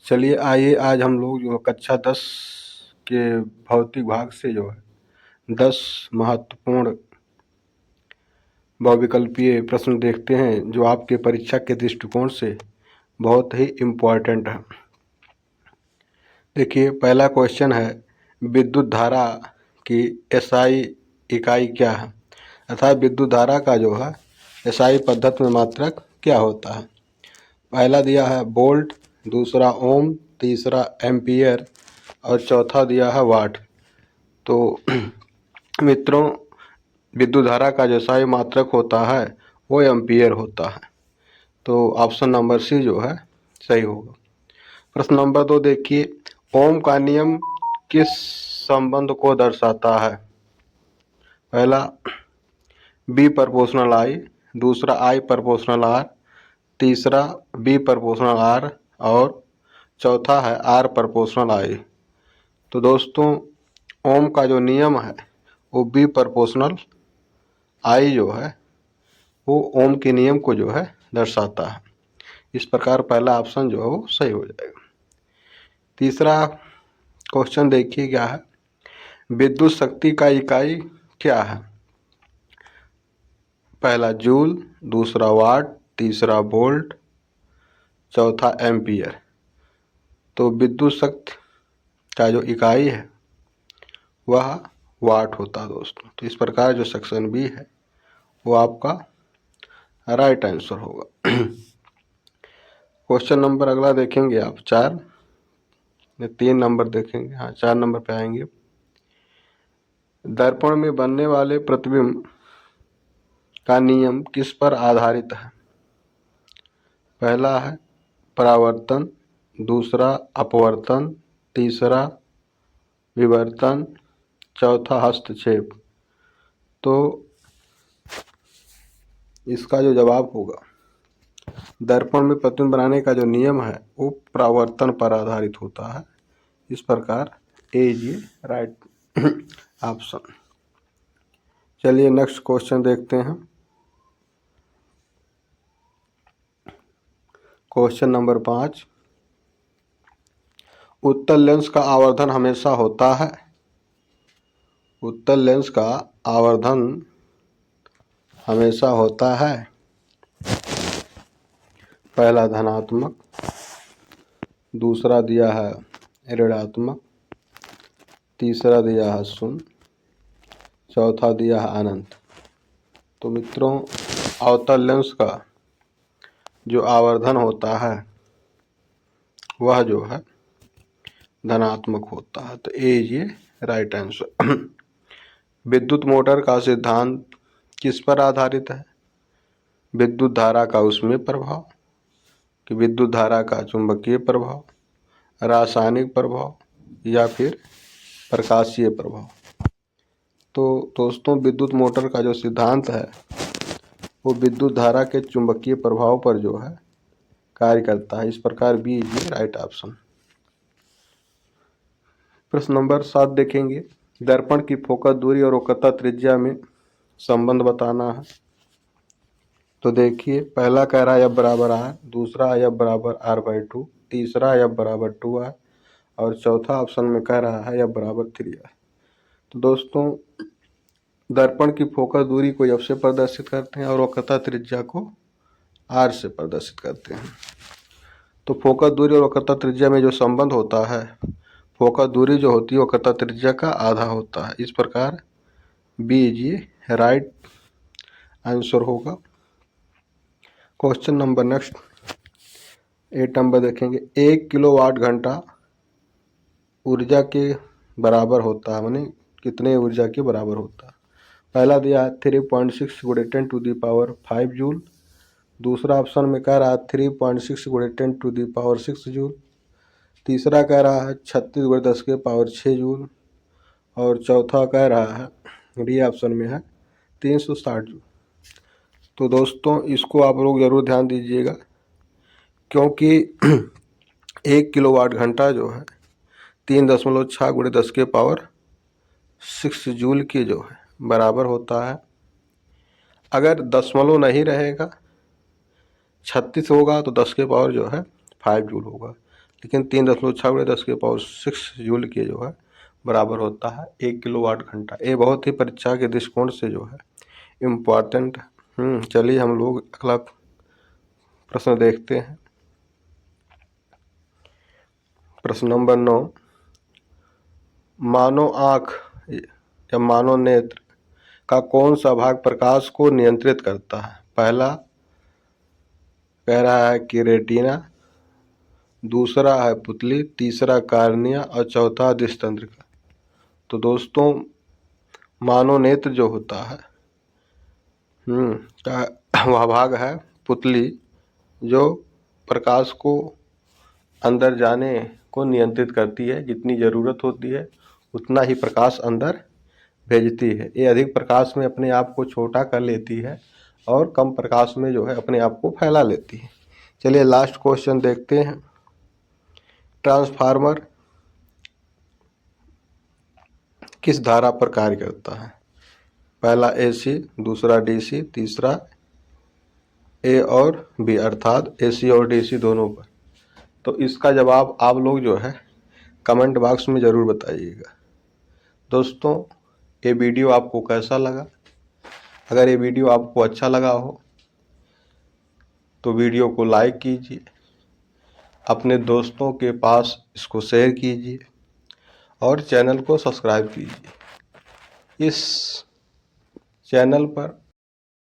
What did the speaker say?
चलिए आइए आज हम लोग जो कक्षा 10 के भौतिक भाग से जो है 10 महत्वपूर्ण बहुविकल्पीय प्रश्न देखते हैं जो आपके परीक्षा के दृष्टिकोण से बहुत ही इम्पोर्टेंट है। देखिए पहला क्वेश्चन है, विद्युत धारा की एसआई इकाई क्या है, अर्थात विद्युत धारा का जो है एसआई पद्धति में मात्रक क्या होता है। पहला दिया है वोल्ट, दूसरा ओम, तीसरा एम्पियर और चौथा दिया है वाट। तो मित्रों विद्युत धारा का जो एसआई मात्रक होता है वो एम्पियर होता है। तो ऑप्शन नंबर सी जो है सही होगा। प्रश्न नंबर 2 देखिए, ओम का नियम किस संबंध को दर्शाता है। पहला बी प्रोपोर्शनल आई, दूसरा आई प्रोपोर्शनल आर, तीसरा बी प्रोपोर्शनल आर और चौथा है आर प्रोपोर्शनल आई। तो दोस्तों ओम का जो नियम है वो बी प्रोपोर्शनल आई जो है वो ओम के नियम को जो है दर्शाता है। इस प्रकार पहला ऑप्शन जो है वो सही हो जाएगा। तीसरा क्वेश्चन देखिए क्या है, विद्युत शक्ति का इकाई क्या है। पहला जूल, दूसरा वाट, तीसरा वोल्ट, चौथा एम्पियर। तो विद्युत शक्ति का जो इकाई है वह वाट होता है दोस्तों। तो इस प्रकार जो सेक्शन बी है वो आपका राइट आंसर होगा। क्वेश्चन नंबर अगला देखेंगे आप 4, 3 नंबर देखेंगे, हाँ 4 नंबर पे आएंगे। दर्पण में बनने वाले प्रतिबिंब का नियम किस पर आधारित है। पहला है परावर्तन, दूसरा अपवर्तन, तीसरा विवर्तन, चौथा हस्तक्षेप। तो इसका जो जवाब होगा, दर्पण में प्रतिबिंब बनाने का जो नियम है वो परावर्तन पर आधारित होता है। इस प्रकार ए इज ये राइट ऑप्शन। चलिए नेक्स्ट क्वेश्चन देखते हैं। क्वेश्चन नंबर 5, उत्तल लेंस का आवर्धन हमेशा होता है। उत्तल लेंस का आवर्धन हमेशा होता है। पहला धनात्मक, दूसरा दिया है ऋणात्मक, तीसरा दिया है शून्य, चौथा दिया है अनंत। तो मित्रों अवतल लेंस का जो आवर्धन होता है वह जो है धनात्मक होता है। तो ए ये राइट आंसर। विद्युत मोटर का सिद्धांत किस पर आधारित है। विद्युत धारा का उसमें प्रभाव, कि विद्युत धारा का चुंबकीय प्रभाव, रासायनिक प्रभाव या फिर प्रकाशीय प्रभाव। तो दोस्तों विद्युत मोटर का जो सिद्धांत है वो विद्युत धारा के चुंबकीय प्रभाव पर जो है कार्य करता है। इस प्रकार बी इज राइट ऑप्शन। प्रश्न नंबर 7 देखेंगे, दर्पण की फोकस दूरी और वक्रता त्रिज्या में संबंध बताना है। तो देखिए पहला कह रहा है F बराबर R, दूसरा F बराबर R/2, तीसरा F बराबर 2R और चौथा ऑप्शन में कह रहा है F बराबर 3R। तो दोस्तों दर्पण की फोकस दूरी को F से प्रदर्शित करते हैं और वक्रता त्रिज्या को R से प्रदर्शित करते हैं। तो फोकस दूरी और वक्रता त्रिज्या में जो संबंध होता है, फोकस दूरी जो होती है वक्रता त्रिज्या का आधा होता है। इस प्रकार बी इज राइट आंसर होगा। क्वेश्चन नंबर नेक्स्ट 8 नंबर देखेंगे, 1 किलोवाट घंटा ऊर्जा के बराबर होता है, माने कितने ऊर्जा के बराबर होता है। पहला दिया है 3.6 × 10⁵ जूल, दूसरा ऑप्शन में कह रहा है 3.6 × 10⁶ जूल, तीसरा कह रहा है 36 × 10⁶ जूल और चौथा कह रहा है डी ऑप्शन में है 360 जूल। तो दोस्तों इसको आप लोग ज़रूर ध्यान दीजिएगा, क्योंकि 1 किलोवाट घंटा जो है 3.6 × 10⁶ जूल के जो है बराबर होता है। अगर दशमलव नहीं रहेगा 36 होगा तो 10 के पावर जो है 5 जूल होगा। लेकिन 3.6 × 10⁻⁶ जूल के जो है बराबर होता है 1 किलोवाट घंटा। ये बहुत ही परीक्षा के दृष्टिकोण से जो है इम्पॉर्टेंट है। चलिए हम लोग अगला प्रश्न देखते हैं। प्रश्न नंबर 9, मानव आँख या मानव नेत्र का कौन सा भाग प्रकाश को नियंत्रित करता है? पहला कह रहा है कि रेटिना, दूसरा है पुतली, तीसरा कार्निया और चौथा दिष्टतंत्रिका। तो दोस्तों मानव नेत्र जो होता है वह भाग है पुतली, जो प्रकाश को अंदर जाने को नियंत्रित करती है। जितनी ज़रूरत होती है उतना ही प्रकाश अंदर भेजती है। ये अधिक प्रकाश में अपने आप को छोटा कर लेती है और कम प्रकाश में जो है अपने आप को फैला लेती है। चलिए लास्ट क्वेश्चन देखते हैं। ट्रांसफार्मर किस धारा पर कार्य करता है? पहला AC, दूसरा DC, तीसरा A और B अर्थात AC और DC दोनों पर। तो इसका जवाब आप लोग जो है कमेंट बॉक्स में ज़रूर बताइएगा। दोस्तों ये वीडियो आपको कैसा लगा? अगर ये वीडियो आपको अच्छा लगा हो तो वीडियो को लाइक कीजिए, अपने दोस्तों के पास इसको शेयर कीजिए और चैनल को सब्सक्राइब कीजिए। इस चैनल पर